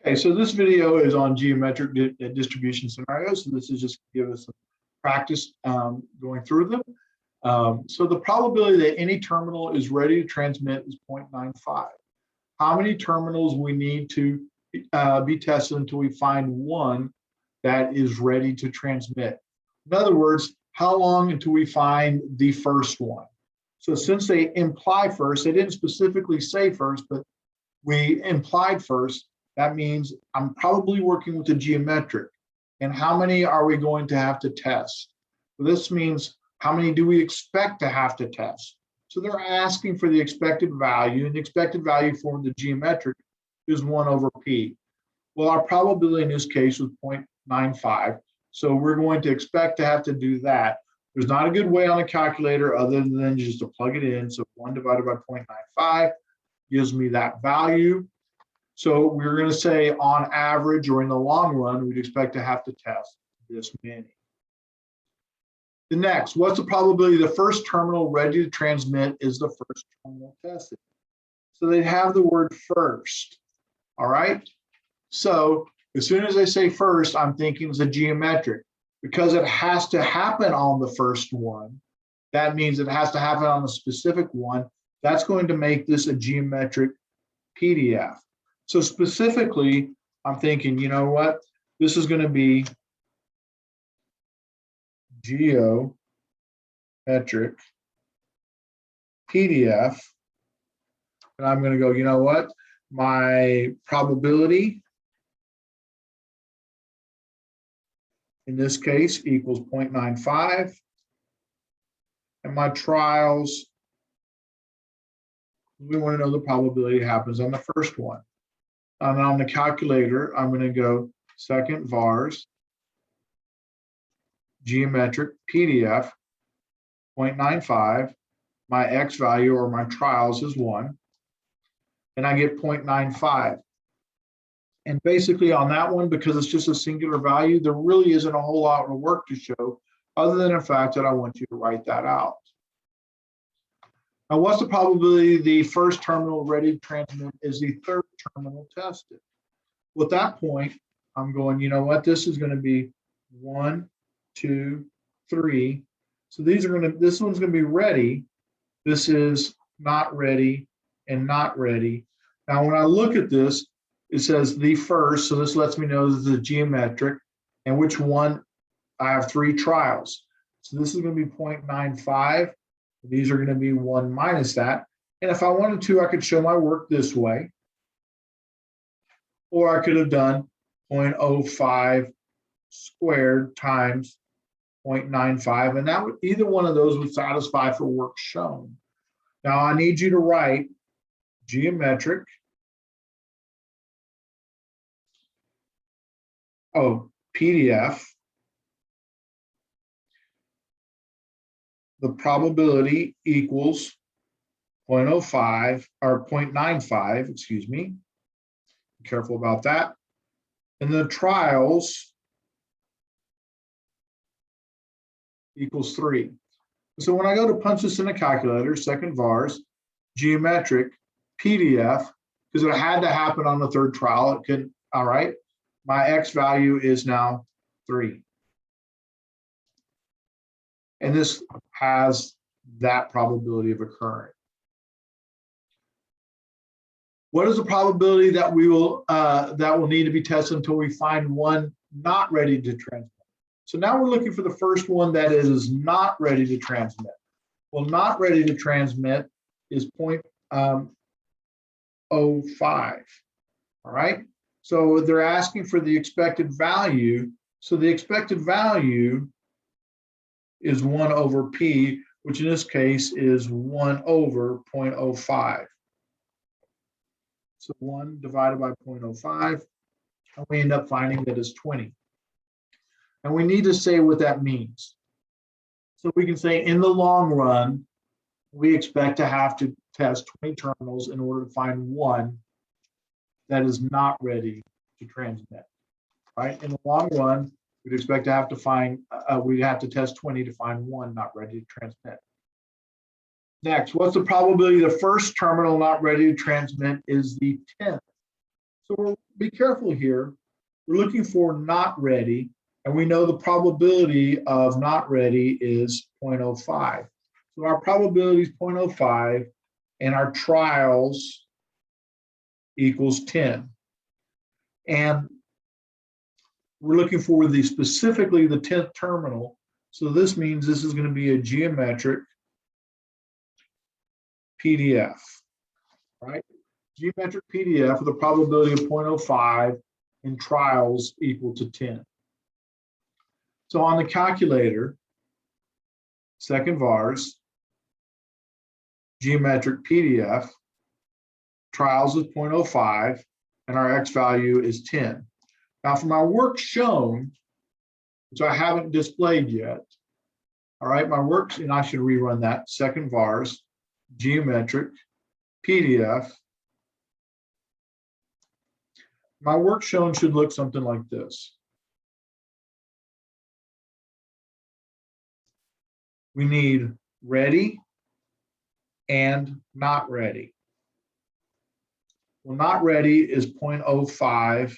Okay, so this video is on geometric distribution scenarios. So this is just to give us some practice going through them. So the probability that any terminal is ready to transmit is 0.95. How many terminals we need to be tested until we find one that is ready to transmit? In other words, how long until we find the first one? So since they imply first, they didn't specifically say first, but we implied first. That means I'm probably working with a geometric. And how many are we going to have to test? So this means how many do we expect to have to test? So they're asking for the expected value, and the expected value for the geometric is 1 over p. Well, our probability in this case was 0.95. So we're going to expect to have to do that. There's not a good way on a calculator other than just to plug it in. So 1 divided by 0.95 gives me that value. So we're going to say on average or in the long run, we'd expect to have to test this many. The next, what's the probability the first terminal ready to transmit is the first terminal tested? So they have the word first, all right? So as soon as I say first, I'm thinking it's a geometric. Because it has to happen on the first one, that means it has to happen on a specific one. That's going to make this a geometric PDF. So specifically, I'm thinking, you know what? This is going to be geometric PDF. And I'm going to go, you know what? My probability in this case equals 0.95. And my trials, we want to know the probability happens on the first one. And on the calculator, I'm going to go second vars, geometric PDF, 0.95. My X value or my trials is 1. And I get 0.95. And basically on that one, because it's just a singular value, there really isn't a whole lot of work to show other than the fact that I want you to write that out. Now, what's the probability the first terminal ready to transmit is the third terminal tested? Well, at that point, I'm going, you know what? This is going to be 1, 2, 3. So these are going to, this one's going to be ready. This is not ready and not ready. Now, when I look at this, it says the first, so this lets me know this is a geometric, and which one I have 3 trials. So this is going to be 0.95. These are going to be 1 minus that. And if I wanted to, I could show my work this way. Or I could have done 0.05 squared times 0.95. And that would, either one of those would satisfy for work shown. Now I need you to write geometric. PDF. The probability equals 0.05 or 0.95, excuse me. Be careful about that. And the trials equals 3. So when I go to punch this in a calculator, second vars, geometric, PDF, because it had to happen on the third trial, it could, all right, my X value is now 3. And this has that probability of occurring. What is the probability that we will that will need to be tested until we find one not ready to transmit? So now we're looking for the first one that is not ready to transmit. Well, not ready to transmit is 0.05. All right. So they're asking for the expected value. So the expected value is 1 over p, which in this case is 1 over 0.05. So 1 divided by 0.05, and we end up finding that it's 20. And we need to say what that means. So we can say in the long run, we expect to have to test 20 terminals in order to find one that is not ready to transmit, right? In the long run, we'd expect to have to find, we'd have to test 20 to find one not ready to transmit. Next, what's the probability the first terminal not ready to transmit is the 10th? So be careful here. We're looking for not ready, and we know the probability of not ready is 0.05. So our probability is 0.05, and our trials equals 10. And we're looking for specifically the 10th terminal. So this means this is going to be a geometric PDF, right? Geometric PDF with a probability of 0.05 and trials equal to 10. So on the calculator, second vars, geometric PDF, trials is 0.05, and our X value is 10. Now for my work shown, which I haven't displayed yet, all right, my work, and I should rerun that, second vars, geometric, PDF. My work shown should look something like this. We need ready and not ready. Well, not ready is 0.05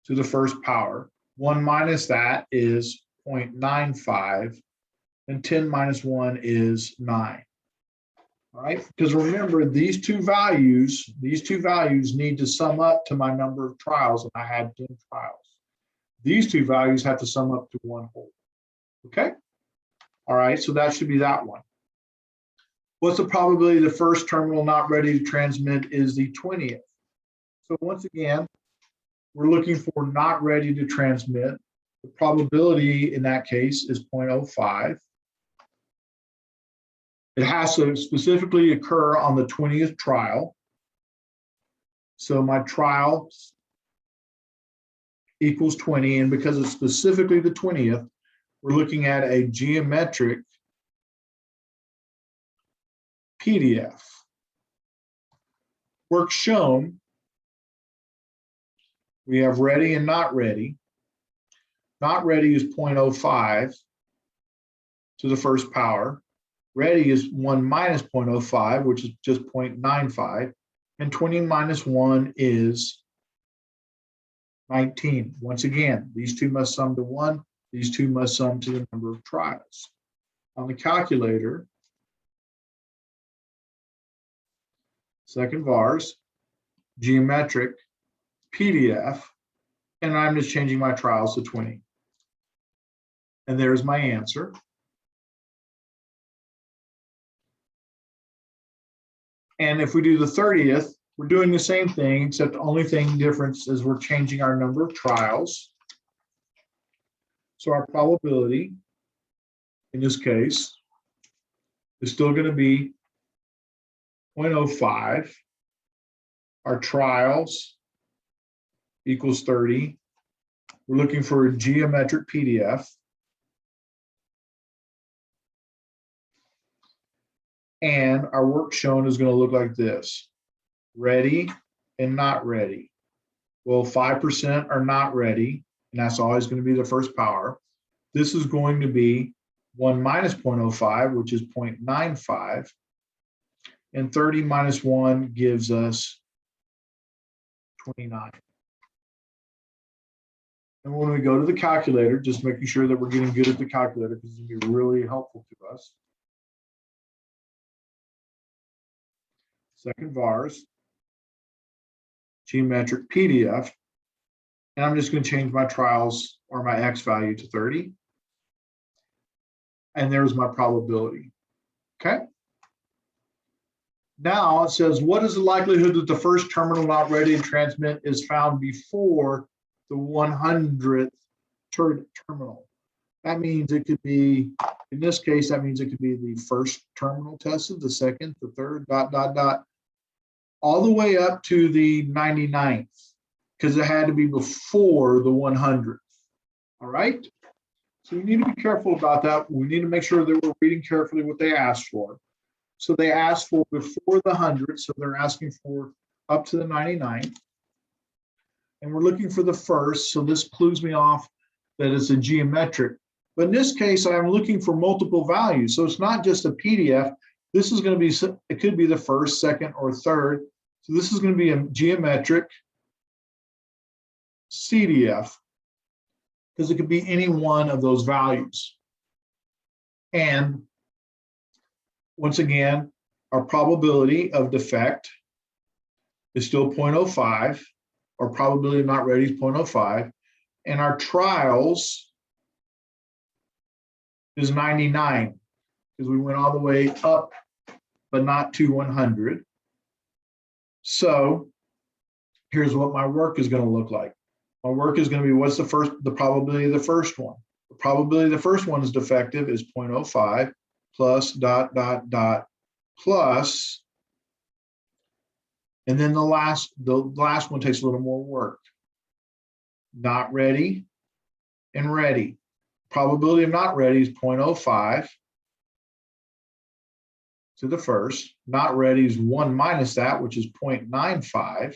to the first power. 1 minus that is 0.95, and 10 minus 1 is 9. All right, because remember, these two values need to sum up to my number of trials, and I had 10 trials. These two values have to sum up to one whole. Okay? All right, so that should be that one. What's the probability the first terminal not ready to transmit is the 20th? So once again, we're looking for not ready to transmit. The probability in that case is 0.05. It has to specifically occur on the 20th trial. So my trial equals 20, and because it's specifically the 20th, we're looking at a geometric PDF. Work shown, we have ready and not ready. Not ready is 0.05 to the first power. Ready is 1 minus 0.05, which is just 0.95. And 20 minus 1 is 19. Once again, these two must sum to 1. These two must sum to the number of trials. On the calculator, second vars, geometric, PDF, and I'm just changing my trials to 20. And there's my answer. And if we do the 30th, we're doing the same thing, except the only thing difference is we're changing our number of trials. So our probability, in this case, is still going to be 0.05. Our trials equals 30. We're looking for a geometric PDF. And our work shown is going to look like this: ready and not ready. Well, 5% are not ready, and that's always going to be the first power. This is going to be 1 minus 0.05, which is 0.95. And 30 minus 1 gives us 29. And when we go to the calculator, just making sure that we're getting good at the calculator, because it's going to be really helpful to us. Second vars, geometric PDF, and I'm just going to change my trials or my X value to 30. And there's my probability. Okay. Now it says, what is the likelihood that the first terminal not ready to transmit is found before the 100th terminal? That means it could be, in this case, that means it could be the first terminal tested, the second, the third, ... all the way up to the 99th, because it had to be before the 100th. All right? So we need to be careful about that. We need to make sure that we're reading carefully what they asked for. So they asked for before the 100th, so they're asking for up to the 99th. And we're looking for the first, so this clues me off that it's a geometric. But in this case, I'm looking for multiple values. So it's not just a PDF. This is going to be, it could be the first, second, or third. So this is going to be a geometric CDF because it could be any one of those values. And once again, our probability of defect is still 0.05, or probability of not ready is 0.05, and our trials is 99 because we went all the way up, but not to 100. So here's what my work is going to look like. My work is going to be what's the probability of the first one. The probability of the first one is defective is 0.05 plus dot dot dot plus, and then the last one takes a little more work. Not ready and ready. Probability of not ready is 0.05 to the first. Not ready is 1 minus that, which is 0.95.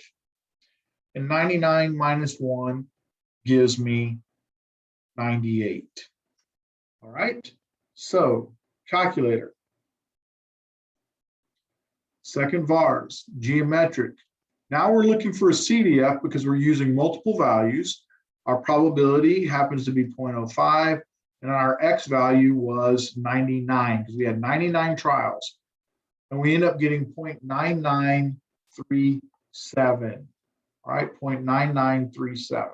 And 99 minus 1 gives me 98. All right, so calculator. Second VARS, geometric. Now we're looking for a CDF because we're using multiple values. Our probability happens to be 0.05, and our X value was 99 because we had 99 trials. And we end up getting 0.9937. All right, 0.9937.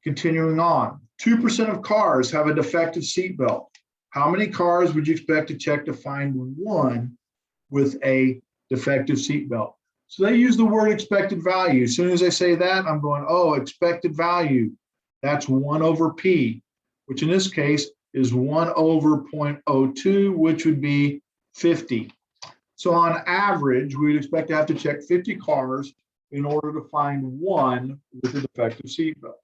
Continuing on, 2% of cars have a defective seatbelt. How many cars would you expect to check to find one with a defective seatbelt? So they use the word expected value. As soon as I say that, I'm going, oh, expected value. That's 1 over P, which in this case is 1 over 0.02, which would be 50. So on average, we'd expect to have to check 50 cars in order to find one with a defective seatbelt.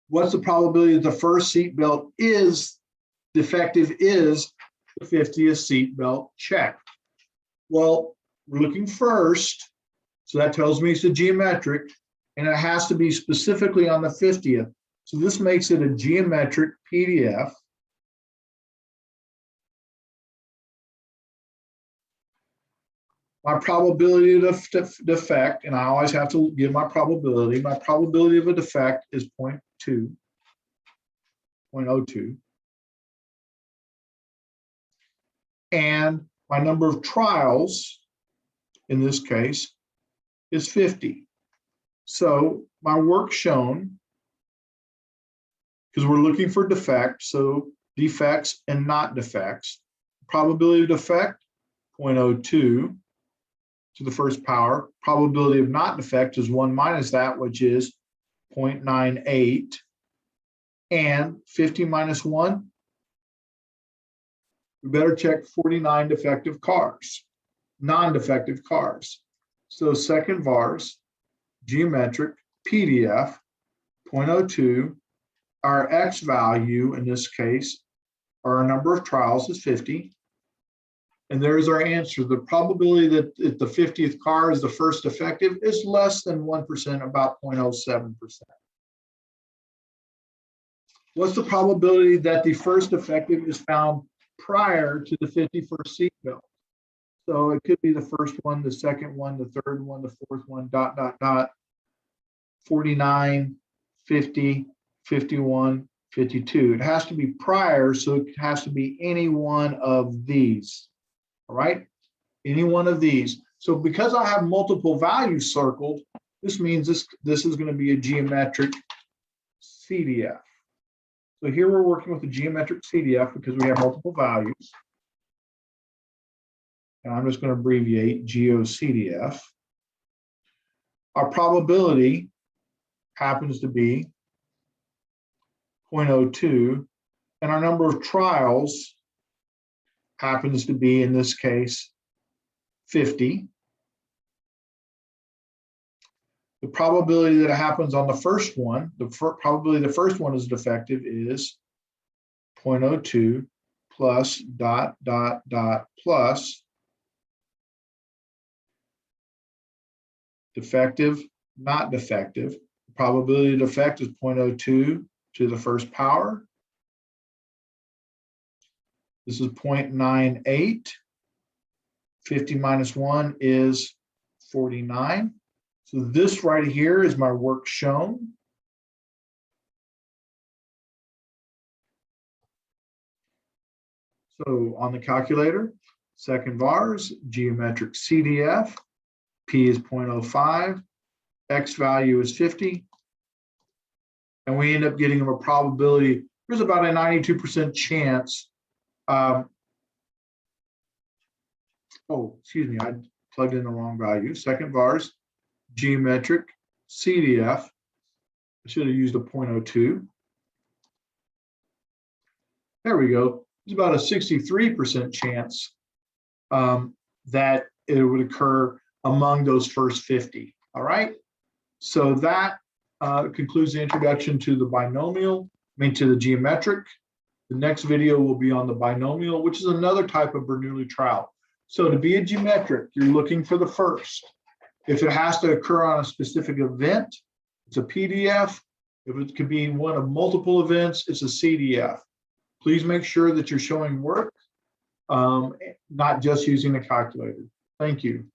What's the probability that the first seatbelt is defective is the 50th seatbelt check? Well, we're looking first, so that tells me it's a geometric, and it has to be specifically on the 50th. So this makes it a geometric PDF. My probability of defect, and I always have to give my probability. My probability of a defect is 0.02. And my number of trials, in this case, is 50. So my work shown, because we're looking for defects, so defects and not defects. Probability of defect, 0.02 to the first power. Probability of not defect is 1 minus that, which is 0.98. And 50 minus 1, we better check 49 defective cars, non-defective cars. So second VARS, geometric, PDF, 0.02. Our X value in this case, our number of trials is 50. And there's our answer. The probability that if the 50th car is the first defective is less than 1%, about 0.07%. What's the probability that the first defective is found prior to the 51st seatbelt? So it could be the first one, the second one, the third one, the fourth one, dot, dot, dot, 49, 50, 51, 52. It has to be prior, so it has to be any one of these. All right, any one of these. So because I have multiple values circled, this means this is going to be a geometric CDF. So here we're working with a geometric CDF because we have multiple values. And I'm just going to abbreviate GeoCDF. Our probability happens to be 0.02, and our number of trials happens to be, in this case, 50. The probability that it happens on the first one, probability the first one is defective is 0.02 plus dot, dot, dot, plus defective, not defective. The probability of defect is 0.02 to the first power. This is 0.98. 50 minus 1 is 49. So this right here is my work shown. So on the calculator, second vars, geometric CDF, P is 0.05, X value is 50, and we end up getting a probability. There's about a 92% chance. Oh, excuse me, I plugged in the wrong value. Second vars, geometric CDF. I should have used a 0.02. There we go. There's about a 63% chance that it would occur among those first 50. All right. So that concludes the introduction to the binomial, to the geometric. The next video will be on the binomial, which is another type of Bernoulli trial. So to be a geometric, you're looking for the first. If it has to occur on a specific event, it's a PDF. If it could be one of multiple events, it's a CDF. Please make sure that you're showing work, not just using a calculator. Thank you.